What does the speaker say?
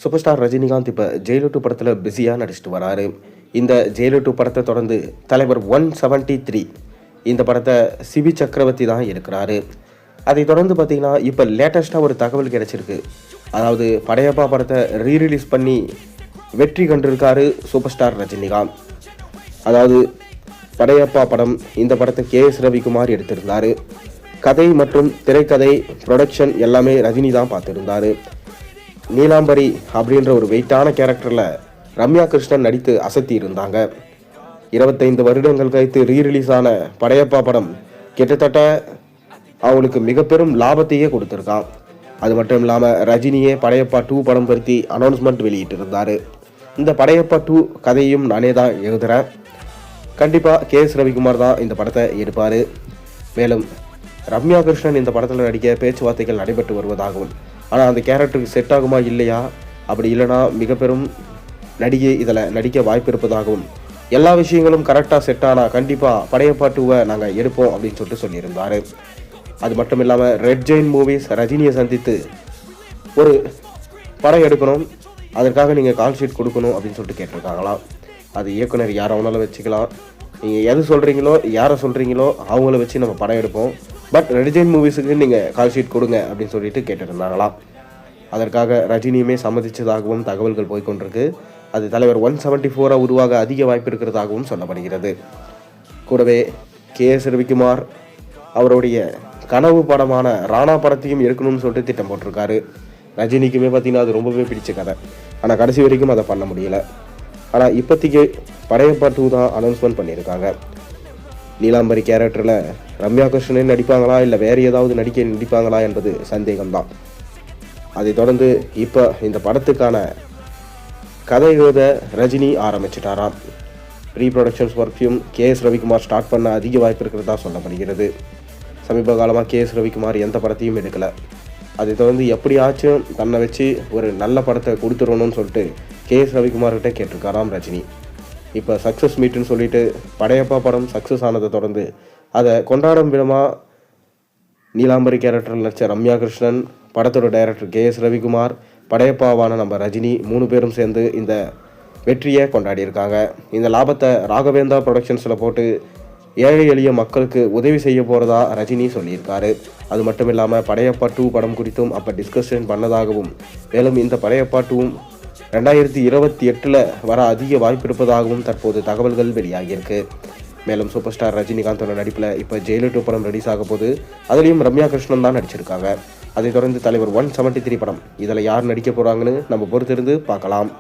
Super star Rajinikanth இப்போ Jailer 2 படத்தில் பிஸியாக நடிச்சிட்டு வராரு. இந்த ஜெயிலர் 2 படத்தை தொடர்ந்து தலைவர் 173 இந்த படத்தை சிபி சக்கரவர்த்தி தான் இருக்கிறாரு. அதை தொடர்ந்து பார்த்தீங்கன்னா இப்போ லேட்டஸ்ட்டாக ஒரு தகவல் கிடைச்சிருக்கு. அதாவது படையப்பா படத்தை ரீரிலீஸ் பண்ணி வெற்றி கண்டிருக்காரு சூப்பர் ஸ்டார் ரஜினிகாந்த். அதாவது படையப்பா படம், இந்த படத்தை கேஎஸ் ரவிக்குமார் எடுத்திருந்தார். கதை மற்றும் திரைக்கதை ப்ரொடக்ஷன் எல்லாமே ரஜினி தான் பார்த்துருந்தார். நீலாம்பரி அப்படின்ற ஒரு வெயிட்டான கேரக்டரில் ரம்யா கிருஷ்ணன் நடித்து அசத்தி இருந்தாங்க. 25 வருடங்கள் கழித்து ரீரிலீஸ் ஆன படையப்பா படம் கிட்டத்தட்ட அவங்களுக்கு மிக பெரும் லாபத்தையே கொடுத்துருக்கான். அது மட்டும் இல்லாமல் ரஜினியே படையப்பா 2 படம் பற்றி அனௌன்ஸ்மெண்ட் வெளியிட்டு இருந்தார். இந்த படையப்பா 2 கதையும் நானே தான் எழுதுகிறேன். கண்டிப்பாக கேஎஸ் ரவிக்குமார் தான் இந்த படத்தை எடுப்பார். மேலும் ரம்யா கிருஷ்ணன் இந்த படத்தில் நடிக்க பேச்சுவார்த்தைகள் நடைபெற்று வருவதாகவும், ஆனால் அந்த கேரக்டருக்கு செட் ஆகுமா இல்லையா, அப்படி இல்லைனா மிக பெரும் நடிகை இதில் நடிக்க வாய்ப்பு இருப்பதாகவும், எல்லா விஷயங்களும் கரெக்டாக செட் ஆனால் கண்டிப்பாக படையப்பா 2வை நாங்கள் எடுப்போம் அப்படின்னு சொல்லிட்டு சொல்லியிருந்தார். அது மட்டும் இல்லாமல் ரெட் ஜெயின் மூவிஸ் ரஜினியை சந்தித்து ஒரு படம் எடுக்கணும், அதற்காக நீங்கள் கால் ஷீட் கொடுக்கணும் அப்படின்னு சொல்லிட்டு கேட்டிருக்காங்களாம். அது இயக்குனர் யாரை வேணாலும் வச்சுக்கலாம். நீங்கள் எது சொல்கிறீங்களோ, யாரை சொல்கிறீங்களோ அவங்கள வச்சு நம்ம படம் எடுப்போம். பட் ரெட் ஜெயின் மூவிஸுக்கு நீங்கள் கால் ஷீட் கொடுங்க அப்படின்னு சொல்லிட்டு கேட்டிருந்தாங்களாம். அதற்காக ரஜினியுமே சம்மதித்ததாகவும் தகவல்கள் போய்கொண்டிருக்கு. அது தலைவர் 174 உருவாக அதிக வாய்ப்பு இருக்கிறதாகவும் சொல்லப்படுகிறது. கூடவே கேஎஸ் ரவிக்குமார் அவருடைய கனவு படமான ராணா படத்தையும் எடுக்கணும்னு சொல்லிட்டு திட்டம் போட்டிருக்காரு. ரஜினிக்குமே பார்த்தீங்கன்னா அது ரொம்பவே பிடிச்ச கதை, ஆனால் கடைசி வரைக்கும் அதை பண்ண முடியலை. ஆனால் இப்போதைக்கு படையப்பா 2 தான் அனௌன்ஸ்மெண்ட் பண்ணியிருக்காங்க. நீலாம்பரி கேரக்டரில் ரம்யா கிருஷ்ணனே நடிப்பாங்களா இல்லை வேறு ஏதாவது நடிப்பாங்களா என்பது சந்தேகம்தான். அதை தொடர்ந்து இப்போ இந்த படத்துக்கான கதை எழுத ரஜினி ஆரம்பிச்சிட்டாராம். ப்ரீ ப்ரொடக்ஷன்ஸ் ஒர்க்கையும் கேஎஸ் ரவிக்குமார் ஸ்டார்ட் பண்ண அதிக வாய்ப்பு இருக்கிறதா சொல்லப்படுகிறது. சமீப காலமாக கேஎஸ் ரவிக்குமார் எந்த படத்தையும் எடுக்கலை. அதை தொடர்ந்து எப்படியாச்சும் தன்னை வச்சு ஒரு நல்ல படத்தை கொடுத்துடணும்னு சொல்லிட்டு கேஎஸ் ரவிக்குமார்கிட்ட கேட்டிருக்காராம் ரஜினி. இப்போ சக்ஸஸ் மீட்டுன்னு சொல்லிட்டு படையப்பா படம் சக்ஸஸ் ஆனதை தொடர்ந்து அதை கொண்டாடும் விதமாக நீலாம்பரி கேரக்டரில் நடித்த ரம்யா கிருஷ்ணன், படத்தோட டைரக்டர் கேஎஸ் ரவிக்குமார், படையப்பாவான நம்ம ரஜினி 3 பேரும் சேர்ந்து இந்த வெற்றியை கொண்டாடியிருக்காங்க. இந்த லாபத்தை ராகவேந்தா ப்ரொடக்ஷன்ஸில் போட்டு ஏழை எளிய மக்களுக்கு உதவி செய்ய போகிறதா ரஜினி சொல்லியிருக்காரு. அது மட்டும் இல்லாமல் படையப்பா 2 படம் குறித்தும் அப்போ டிஸ்கஷன் பண்ணதாகவும், மேலும் இந்த படையப்பா 2வும் 2028 வர அதிக வாய்ப்பு இருப்பதாகவும் தற்போது தகவல்கள் வெளியாகியிருக்கு. மேலும் சூப்பர் ஸ்டார் ரஜினிகாந்தோட நடிப்பில் இப்போ ஜெயிலர் 2 படம் ரிலீஸ் ஆக போது, அதுலேயும் ரம்யா கிருஷ்ணன் தான் நடிச்சிருக்காங்க. அதை தொடர்ந்து தலைவர் 173 படம், இதில் யார் நடிக்க போகிறாங்கன்னு நம்ம பொறுத்திருந்து பார்க்கலாம்.